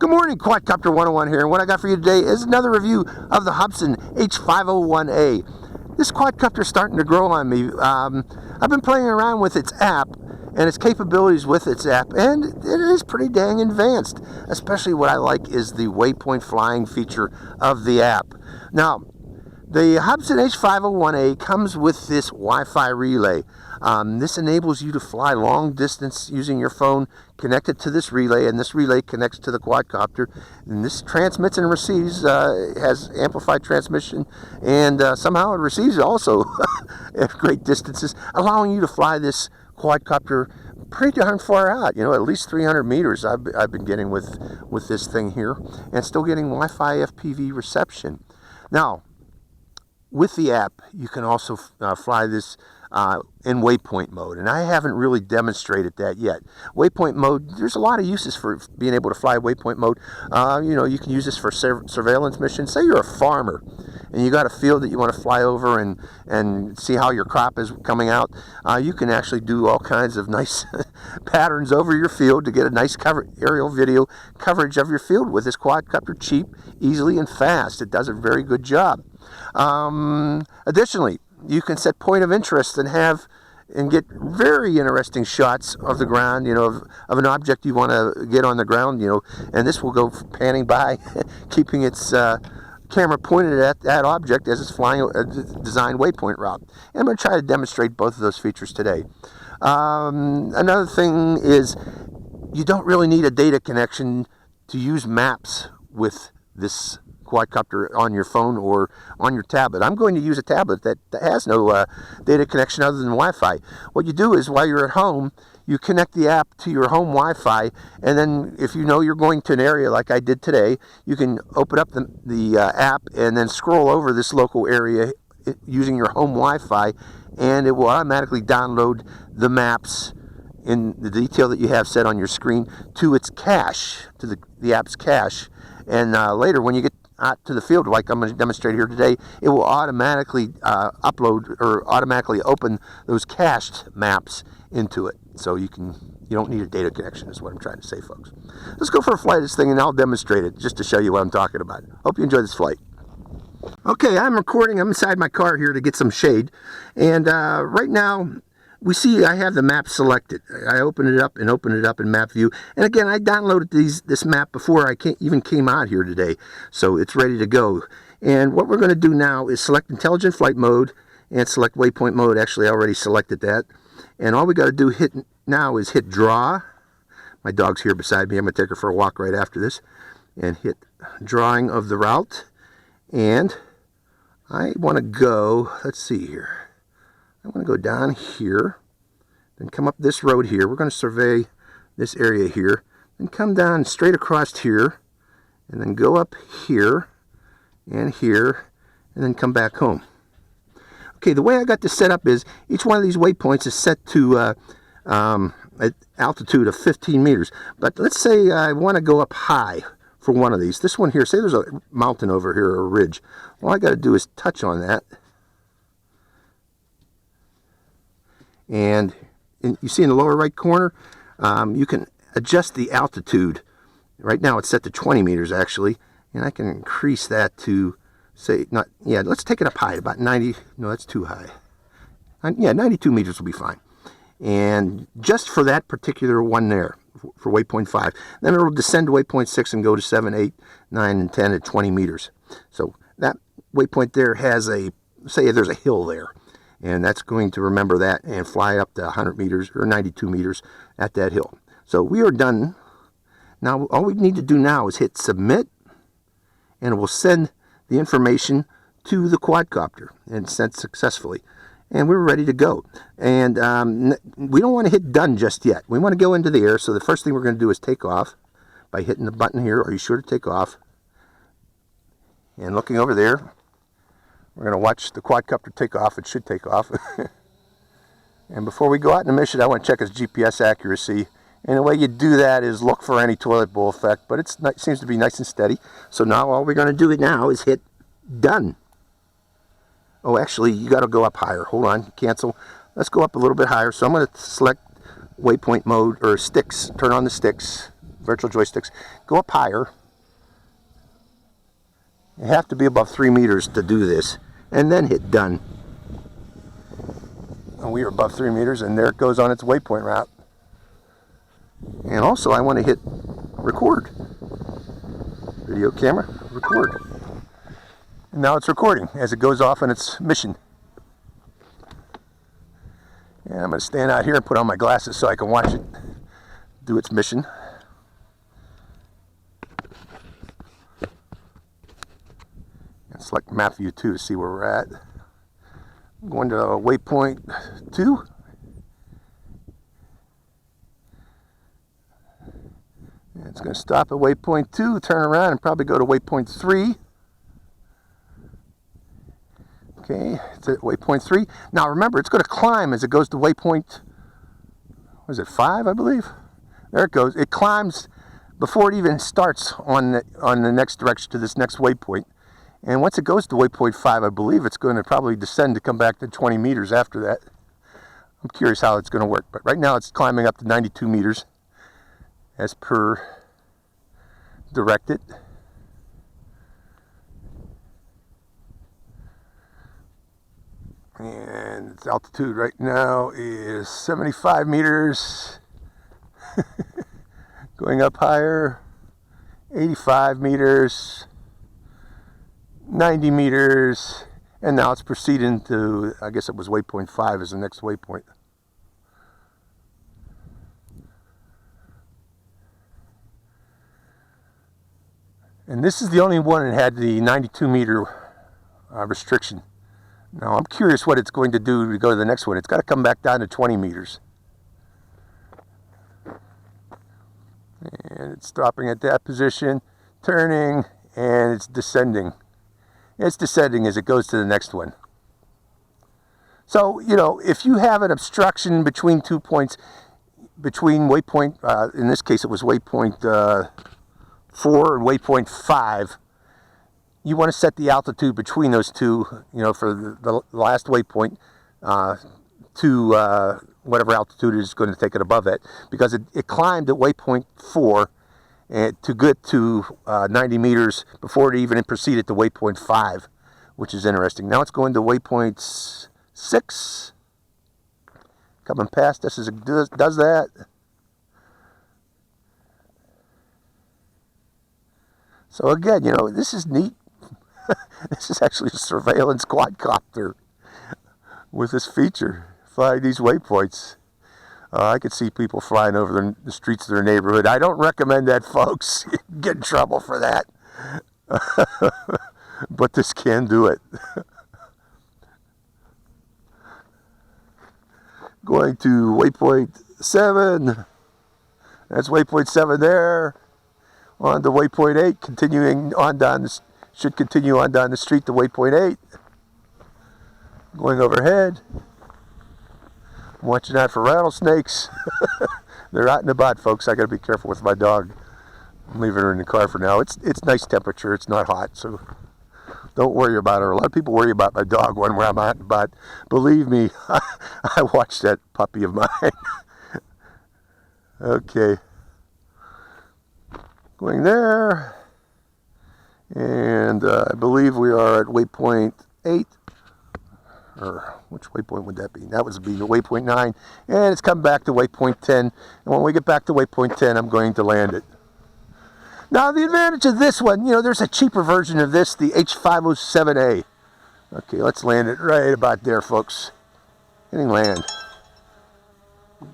Good morning, Quadcopter 101 here, and what I got for you today is another review of the H501A. This quadcopter is starting to grow on me. I've been playing around with its app and its capabilities with its app, and it is pretty dang advanced. Especially what I like is the Waypoint flying feature of the app. Now, the H501A comes with this Wi-Fi relay. This enables you to fly long distance using your phone connected to this relay, and this relay connects to the quadcopter. And this transmits and receives, has amplified transmission, and somehow it receives also at great distances, allowing you to fly this quadcopter pretty darn far out. You know, at least 300 meters I've been getting with this thing here, and still getting Wi-Fi FPV reception. Now, with the app, you can also fly this in Waypoint mode, and I haven't really demonstrated that yet. Waypoint mode, there's a lot of uses for being able to fly Waypoint mode. You know, you can use this for surveillance missions. Say you're a farmer and you got a field that you want to fly over and see how your crop is coming out. You can actually do all kinds of nice patterns over your field to get a nice aerial video coverage of your field with this quadcopter, cheap, easily, and fast. It does a very good job. Additionally, you can set point of interest and get very interesting shots of the ground, you know, of an object you want to get on the ground, you know, and this will go panning by, keeping its camera pointed at that object as it's flying a designed waypoint route. And I'm going to try to demonstrate both of those features today. Another thing is you don't really need a data connection to use maps with this quadcopter on your phone or on your tablet. I'm going to use a tablet that has no data connection other than Wi-Fi. What you do is while you're at home, you connect the app to your home Wi-Fi, and then if you know you're going to an area like I did today, you can open up the app and then scroll over this local area using your home Wi-Fi, and it will automatically download the maps in the detail that you have set on your screen to its cache, to the app's cache. And later when you get out to the field, like I'm going to demonstrate here today, it will automatically upload or automatically open those cached maps into it. So you don't need a data connection, is what I'm trying to say, folks. Let's go for a flight of this thing, and I'll demonstrate it just to show you what I'm talking about. Hope you enjoy this flight. Okay, I'm recording. I'm inside my car here to get some shade, and right now we see I have the map selected. I open it up in map view. And again, I downloaded this map before I even came out here today. So it's ready to go. And what we're going to do now is select intelligent flight mode and select waypoint mode. Actually, I already selected that. And all we got to do now is hit draw. My dog's here beside me. I'm going to take her for a walk right after this. And hit drawing of the route. And I want to go, let's see here. I'm going to go down here, then come up this road here. We're going to survey this area here, and come down straight across here, and then go up here, and then come back home. Okay, the way I got this set up is each one of these waypoints is set to an altitude of 15 meters. But let's say I want to go up high for one of these. This one here, say there's a mountain over here, or a ridge. All I got to do is touch on that. And you see in the lower right corner, you can adjust the altitude. Right now it's set to 20 meters actually, and I can increase that to, say, let's take it up high, about 90, no, that's too high. 92 meters will be fine. And just for that particular one there, for waypoint 5. Then it will descend to waypoint 6 and go to 7, 8, 9, and 10 at 20 meters. So that waypoint there has say there's a hill there. And that's going to remember that and fly up to 100 meters or 92 meters at that hill. So we are done. Now all we need to do now is hit submit, and it will send the information to the quadcopter, and sent successfully. And we're ready to go. And we don't want to hit done just yet. We want to go into the air. So the first thing we're going to do is take off by hitting the button here. Are you sure to take off? And looking over there, we're going to watch the quadcopter take off. It should take off. And before we go out in the mission, I want to check its GPS accuracy. And the way you do that is look for any toilet bowl effect, but it seems to be nice and steady. So now all we're going to do now is hit done. Oh, actually, you got to go up higher. Hold on, cancel. Let's go up a little bit higher. So I'm going to select waypoint mode, or sticks. Turn on the sticks. virtual joysticks. Go up higher. You have to be above 3 meters to do this, and then hit done. And we are above 3 meters, and there it goes on its waypoint route. And also I want to hit record. Video camera, record. And now it's recording as it goes off on its mission. And I'm going to stand out here and put on my glasses so I can watch it do its mission. And select map view 2 to see where we're at. I'm going to waypoint 2. And it's going to stop at waypoint 2, turn around and probably go to waypoint 3. Okay, it's at waypoint 3. Now remember, it's going to climb as it goes to waypoint, what is it, 5, I believe? There it goes. It climbs before it even starts on the next direction to this next waypoint. And once it goes to waypoint 5, I believe it's going to probably descend to come back to 20 meters after that. I'm curious how it's going to work. But right now it's climbing up to 92 meters as per directed. And its altitude right now is 75 meters. Going up higher, 85 meters, 90 meters, and now it's proceeding to, I guess it was waypoint 5 is the next waypoint. And this is the only one that had the 92 meter restriction. Now I'm curious what it's going to do to go to the next one. It's got to come back down to 20 meters. And it's stopping at that position, turning, and it's descending. It's descending as it goes to the next one. So, you know, if you have an obstruction between 2 points, between waypoint, in this case it was waypoint 4 and waypoint 5, you want to set the altitude between those two, you know, for the last waypoint to whatever altitude is going to take it above it, because it climbed at waypoint 4 and to get to 90 meters before it even proceeded to waypoint 5, which is interesting. Now it's going to waypoint 6, coming past us as it does that. So again, you know, this is neat. This is actually a surveillance quadcopter with this feature, flying these waypoints. I could see people flying over the streets of their neighborhood. I don't recommend that, folks. You can get in trouble for that. But this can do it. Going to waypoint 7. That's waypoint 7 there. On to waypoint 8, continuing on down the should continue on down the street to waypoint 8. Going overhead. I'm watching out for rattlesnakes. They're out and about, folks. I got to be careful with my dog. I'm leaving her in the car for now. It's nice temperature. It's not hot, so don't worry about her. A lot of people worry about my dog when I'm out and about. Believe me, I watched that puppy of mine. Okay. Going there. And I believe we are at waypoint 8. Or which waypoint would that be? That would be waypoint 9. And it's come back to waypoint 10. And when we get back to waypoint 10, I'm going to land it. Now the advantage of this one, you know, there's a cheaper version of this, the H501A. Okay, let's land it right about there, folks. Hitting land.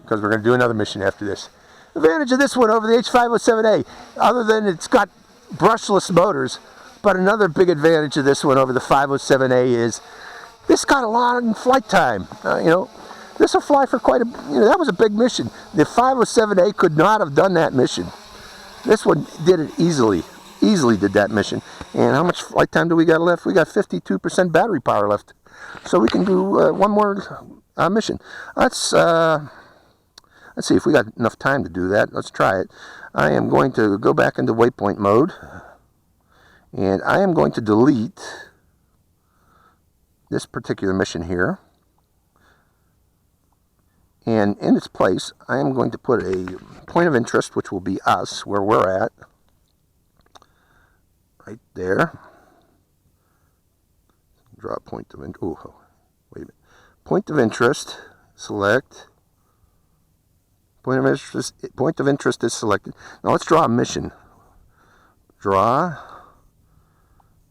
Because we're going to do another mission after this. The advantage of this one over the H501A, other than it's got brushless motors, but another big advantage of this one over the 507A is this got a long flight time. You know, this will fly for quite a, you know, that was a big mission. The 507A could not have done that mission. This one did it easily did that mission. And how much flight time do we got left? We got 52% battery power left. So we can do one more mission. Let's see if we got enough time to do that. Let's try it. I am going to go back into waypoint mode. And I am going to delete this particular mission here. And in its place, I am going to put a point of interest, which will be us, where we're at. Right there. Draw a point of interest. Oh, wait a minute. Point of interest. Select. Point of interest is selected. Now let's draw a mission. Draw.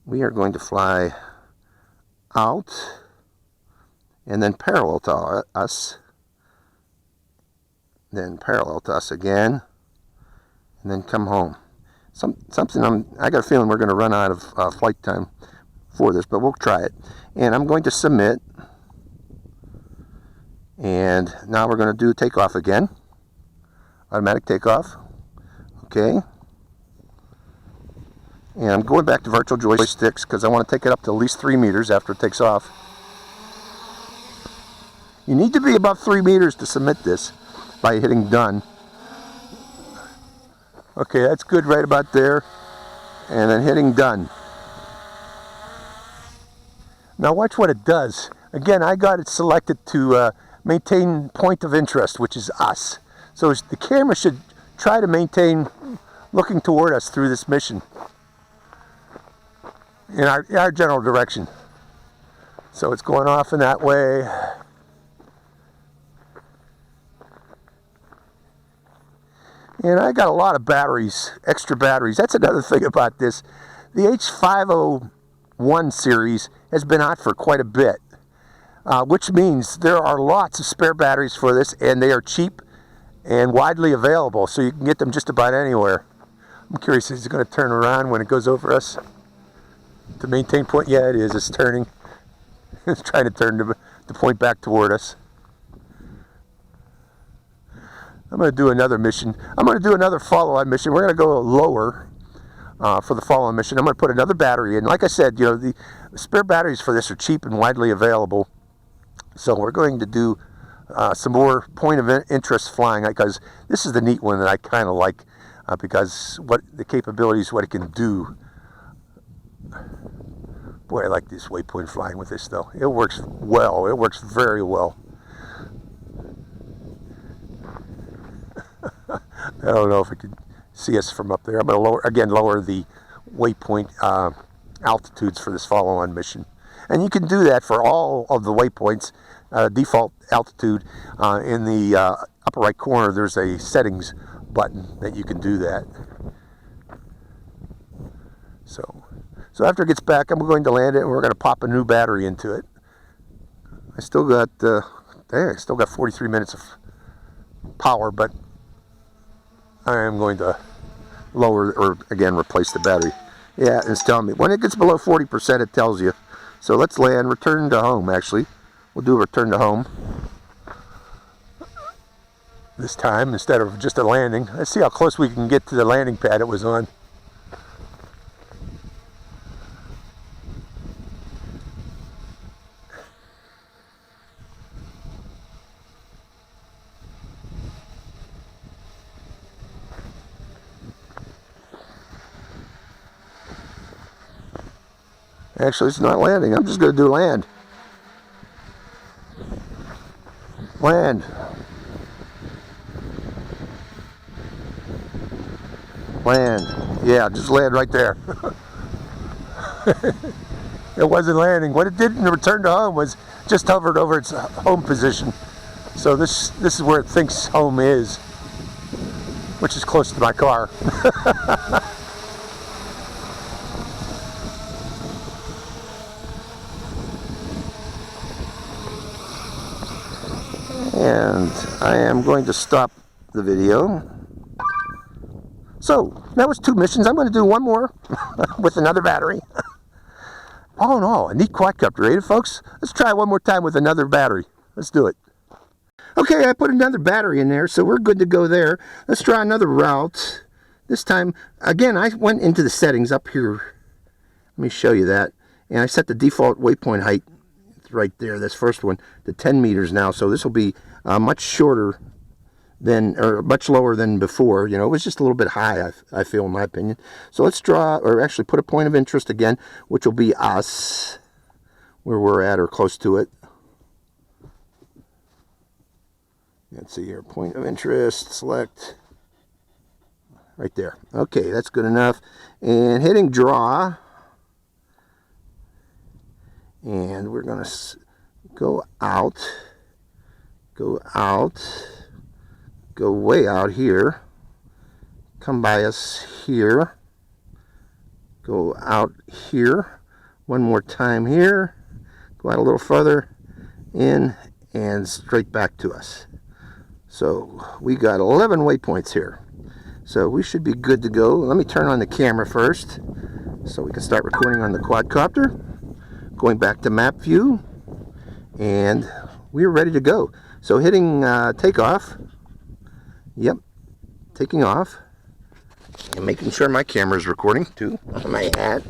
We are going to fly out and then parallel to us. Then parallel to us again. And then come home. I got a feeling we're going to run out of flight time for this, but we'll try it. And I'm going to submit. And now we're going to do takeoff again. Automatic takeoff. Okay. And I'm going back to virtual joysticks because I want to take it up to at least 3 meters after it takes off. You need to be above 3 meters to submit this by hitting done. Okay, that's good right about there. And then hitting done. Now watch what it does. Again, I got it selected to maintain point of interest, which is us. So the camera should try to maintain looking toward us through this mission in our general direction. So it's going off in that way. And I got a lot of batteries, extra batteries. That's another thing about this. The H501 series has been out for quite a bit, which means there are lots of spare batteries for this, and they are cheap and widely available, so you can get them just about anywhere. I'm curious, is it going to turn around when it goes over us to maintain point? Yeah, it is. It's turning. It's trying to turn the point back toward us. I'm going to do another mission. I'm going to do another follow-on mission. We're going to go lower for the follow-on mission. I'm going to put another battery in. Like I said, you know, the spare batteries for this are cheap and widely available. So we're going to do some more point of interest flying, because this is the neat one that I kind of like, because what the capabilities, what it can do. Boy, I like this Waypoint flying with this, though. It works well. It works very well. I don't know if you can see us from up there. I'm going to lower the Waypoint altitudes for this follow-on mission. And you can do that for all of the waypoints. Default altitude in the upper right corner, there's a settings button that you can do that. So after it gets back, I'm going to land it, and we're going to pop a new battery into it. I still got 43 minutes of power, but I am going to lower, or again, replace the battery. Yeah, it's telling me. When it gets below 40%, it tells you. So let's land, return to home, actually. We'll do a return to home this time instead of just a landing. Let's see how close we can get to the landing pad it was on. Actually, it's not landing. I'm just going to do land. Land. Land. Yeah, just land right there. It wasn't landing. What it did in the return to home was just hovered over its home position. So this is where it thinks home is, which is close to my car. And I am going to stop the video. So, that was 2 missions. I'm going to do one more with another battery. Oh no, a neat quadcopter, ain't it, folks? Let's try one more time with another battery. Let's do it. Okay, I put another battery in there, so we're good to go there. Let's try another route. This time, again, I went into the settings up here. Let me show you that. And I set the default waypoint height. It's right there, this first one, to 10 meters now. So this will be much shorter than, or much lower than before. You know, it was just a little bit high, I feel, in my opinion. So let's draw, or actually put a point of interest again, which will be us, where we're at or close to it. Let's see here, point of interest, select, right there. Okay, that's good enough. And hitting draw, and we're going to go out, go way out here, come by us here, go out here, one more time here, go out a little further, in, and straight back to us. So we got 11 waypoints here. So we should be good to go. Let me turn on the camera first so we can start recording on the quadcopter. Going back to map view, and we're ready to go. So hitting takeoff. Yep, taking off. And making sure my camera is recording too on my hat.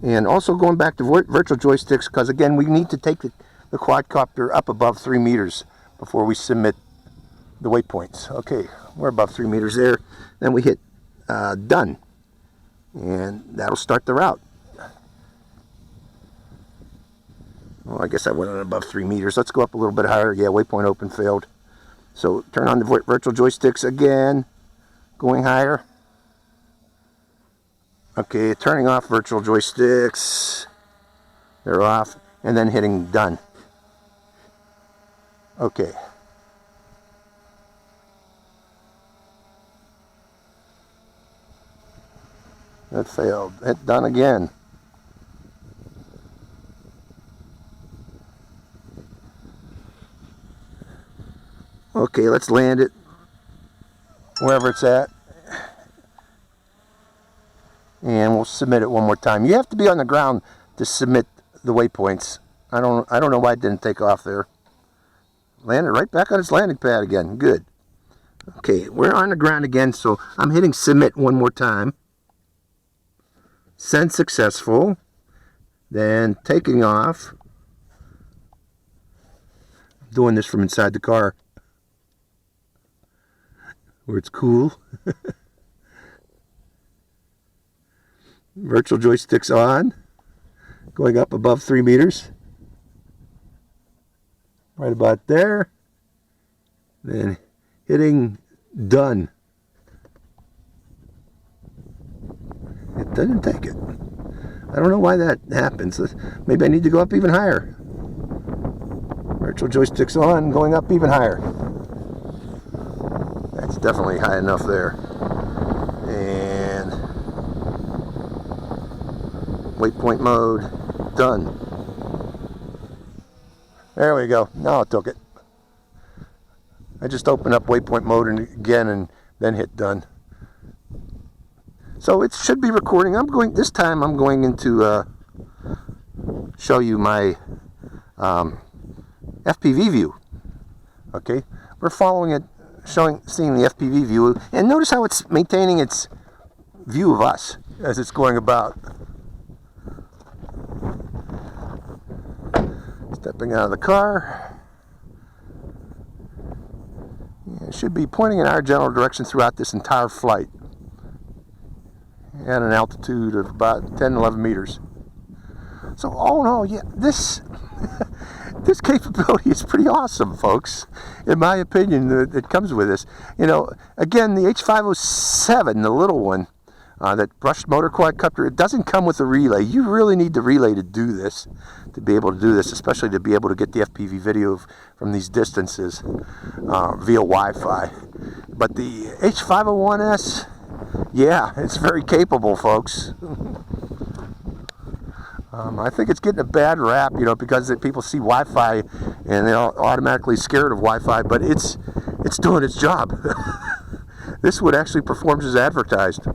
And also going back to virtual joysticks, because again, we need to take the quadcopter up above 3 meters before we submit the waypoints. Okay, we're above 3 meters there. Then we hit done, and that'll start the route. Well, I guess I went on above 3 meters. Let's go up a little bit higher. Yeah, waypoint open, failed. So turn on the virtual joysticks again, going higher. Okay, turning off virtual joysticks. They're off, and then hitting done. Okay. That failed. Hit done again. Okay, let's land it wherever it's at. And we'll submit it one more time. You have to be on the ground to submit the waypoints. I don't know why it didn't take off there. Landed right back on its landing pad again. Good. Okay, we're on the ground again, so I'm hitting submit one more time. Send successful. Then taking off. I'm doing this from inside the car, where it's cool. Virtual joysticks on, going up above 3 meters, right about there, then hitting done. It doesn't take it. I don't know why that happens. Maybe I need to go up even higher. Virtual joysticks on, going up even higher. That's definitely high enough there. And waypoint mode, done. There we go. Now it took it. I just opened up waypoint mode again and then hit done. So it should be recording. This time I'm going into show you my FPV view. Okay, we're following it, seeing the FPV view, and notice how it's maintaining its view of us as it's going about. Stepping out of the car. It should be pointing in our general direction throughout this entire flight at an altitude of about 10-11 meters. So all in all, yeah, this this capability is pretty awesome, folks. In my opinion, that comes with this. You know, again, the H507, the little one, that brushed motor quadcopter, it doesn't come with a relay. You really need the relay to do this, to be able to do this, especially to be able to get the FPV video from these distances via Wi-Fi. But the H501S, yeah, it's very capable, folks. I think it's getting a bad rap, you know, because people see Wi-Fi and they're automatically scared of Wi-Fi, but it's doing its job. This one actually performs as advertised.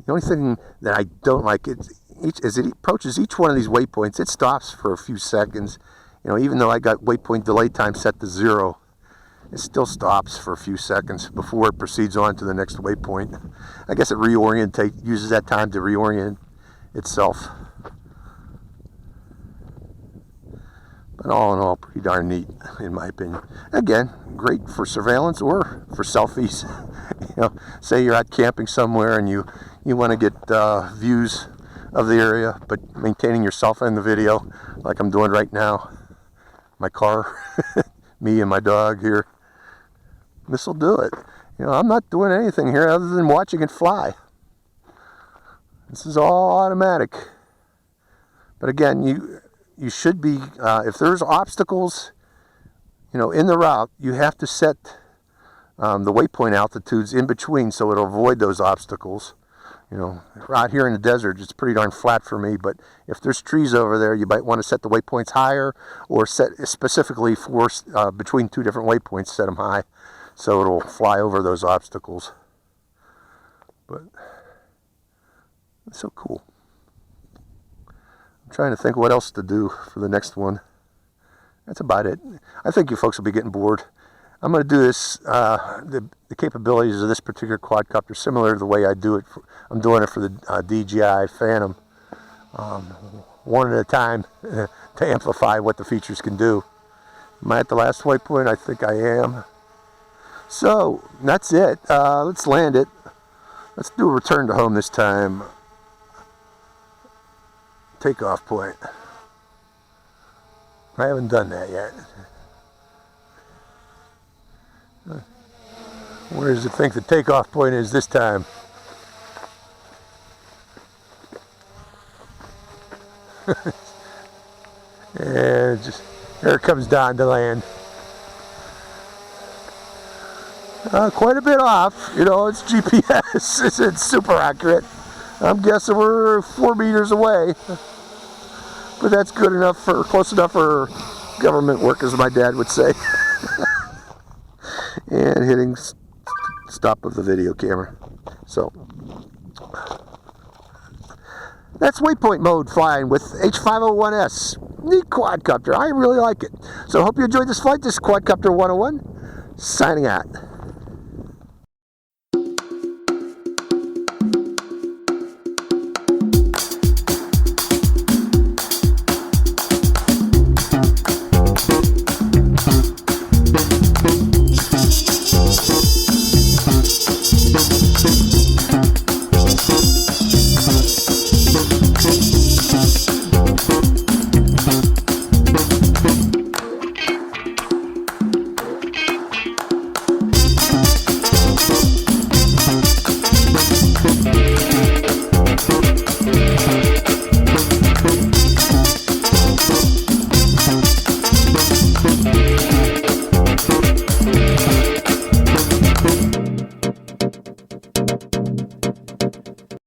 The only thing that I don't like as it approaches each one of these waypoints, it stops for a few seconds. You know, even though I got waypoint delay time set to 0, it still stops for a few seconds before it proceeds on to the next waypoint. I guess it uses that time to reorient itself. But all in all, pretty darn neat, in my opinion. Again, great for surveillance or for selfies. You know, say you're out camping somewhere and you want to get views of the area, but maintaining yourself in the video like I'm doing right now. My car, me and my dog here. This will do it. You know, I'm not doing anything here other than watching it fly. This is all automatic. But again, you should be, if there's obstacles, you know, in the route, you have to set the waypoint altitudes in between so it'll avoid those obstacles. You know, out here in the desert, it's pretty darn flat for me, but if there's trees over there, you might want to set the waypoints higher, or set specifically for between two different waypoints, set them high so it'll fly over those obstacles. But it's so cool. I'm trying to think what else to do for the next one. That's about it. I think you folks will be getting bored. I'm going to do this, the capabilities of this particular quadcopter similar to the way I do it. I'm doing it for the DJI Phantom, one at a time to amplify what the features can do. Am I at the last waypoint? I think I am. So, that's it. Let's land it. Let's do a return to home this time. Takeoff point. I haven't done that yet. Where does it think the takeoff point is this time? And just there it comes down to land. Quite a bit off, you know, it's GPS, it's super accurate. I'm guessing we're 4 meters away, but that's good enough for, close enough for government work, as my dad would say. And hitting stop of the video camera. So that's waypoint mode flying with H501S. Neat quadcopter. I really like it. So I hope you enjoyed this flight. This is Quadcopter 101 signing out.